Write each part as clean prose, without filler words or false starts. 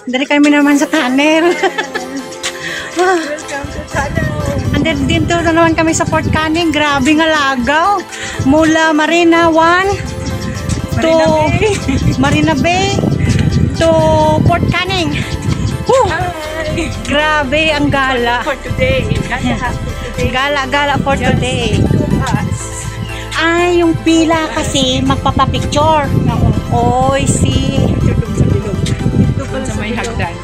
Dari kami naman sa tunnel. Welcome to channel. And then dito na naman kami sa Fort Canning. Grabe nga lagaw. Mula Marina 1 to Marina Bay to Fort Canning. Hi. Grabe ang gala. For today. Gala for today. Us. Ay, yung pila kasi magpapapicture. Oy, si. Tulog sa bilog. Ito pala sa may hagdan.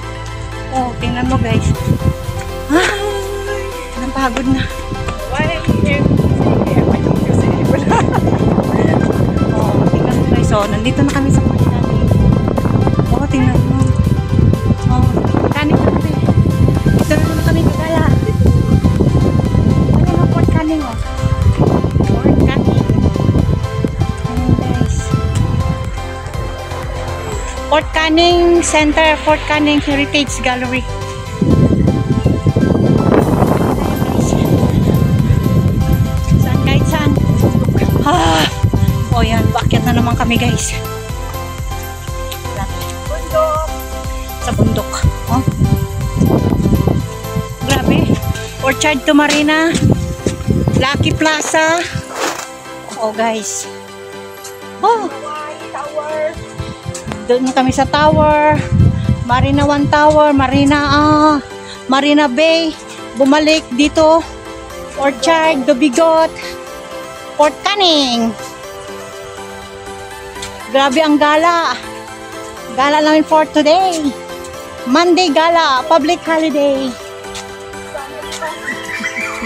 Oh, tingnan mo guys. Ay, napagod na. Why kasi wala. Oh, tingnan mo guys. So, nandito na kami sa Fort Canning. Oh, tingnan mo. Oh, Canning na kami. Dito na kami kagala. Ano yung Fort Canning, oh? Fort Canning. Ayan guys. Fort Canning Center, Fort Canning Heritage Gallery. Saan kahit saan? O yan, bakit na naman kami guys. Bundok. Sa bundok. Oh. Grabe. Orchard to Marina. Lucky Plaza. Oh guys. Oh. Hawaii Tower. Doon kami sa tower. Marina 1 Tower. Marina Bay. Bumalik dito. Orchard, Dubigot. Fort Canning. Grabe ang gala. Gala namin for today. Monday gala. Public holiday.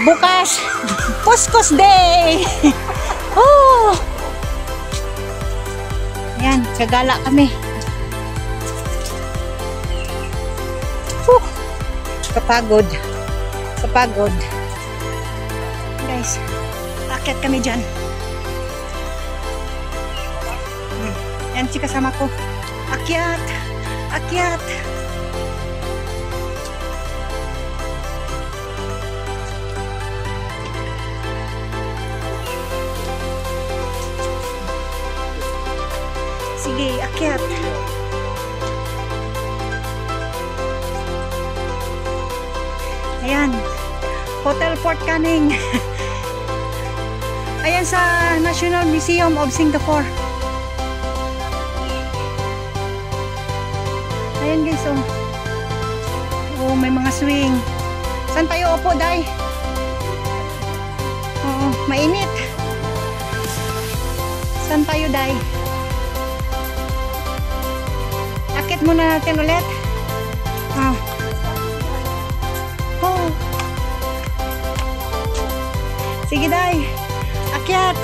Bukas. Kuskus Day. Oh. Yan, kagala kami. Kapagod. Guys, akyat kami dyan. Yan si kasama ko. Akyat. Sige, akyat. Ayan. Hotel Fort Canning. Ayan sa National Museum of Singapore. Ayan guys, oh. Oh, may mga swing. Saan tayo upo, Day? Oo, mainit. Saan tayo, Day? Akit muna natin ulit. Oh. Oh. Sige, Day. Akyat.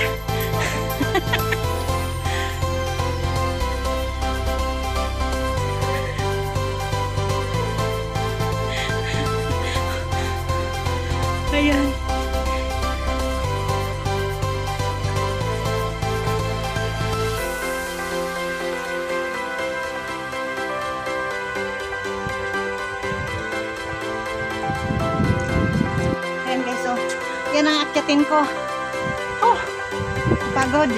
Ayan. Ayan guys, oh. Yan ang akyatin ko. Oh, pagod.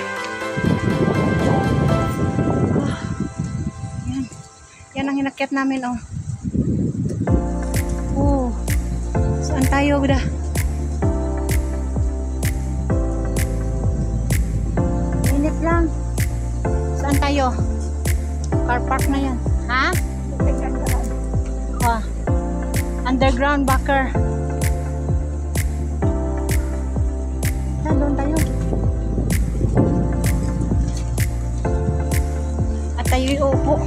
Oh. Yan ang hinakyat namin, oh. Oh. Saan tayo udah? Init lang. Saan tayo? Car park na yan. Ha? Oh. Underground backer. Doon tayo. At tayo iupo.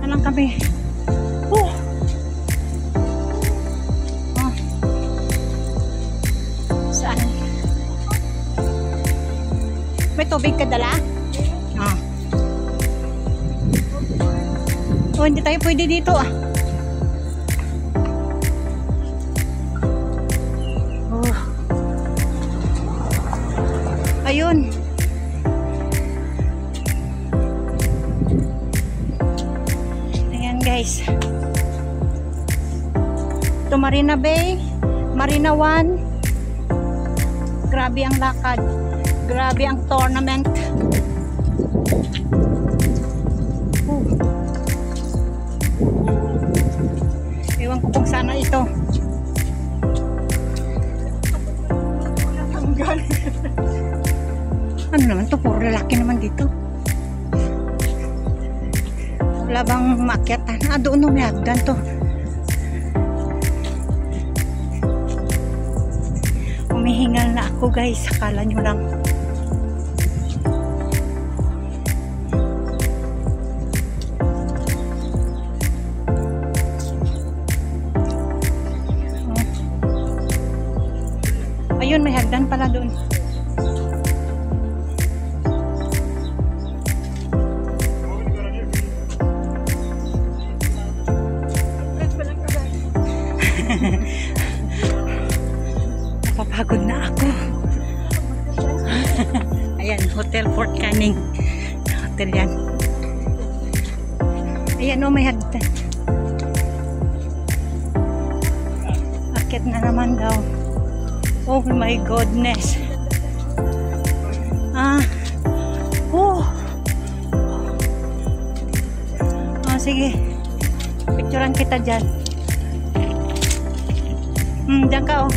Anong kami? Oh. Saan? May tubig ka dala? Oh, hindi tayo pwede dito ah. Ayun. Ayan guys. Ito Marina Bay, Marina 1. Grabe ang lakad. Grabe ang tournament. Wala bang maakyatan? Doon may hagdan to. Humihingal na ako guys. Akala nyo lang. Ayun, may hagdan pala doon. Napapagod na ako. Ayan, Hotel Fort Canning. Hotel yan. Ayan o, may hagdan. Akit na naman daw. Oh my goodness. Sige. Picturean kita dyan. Diyan ka oh.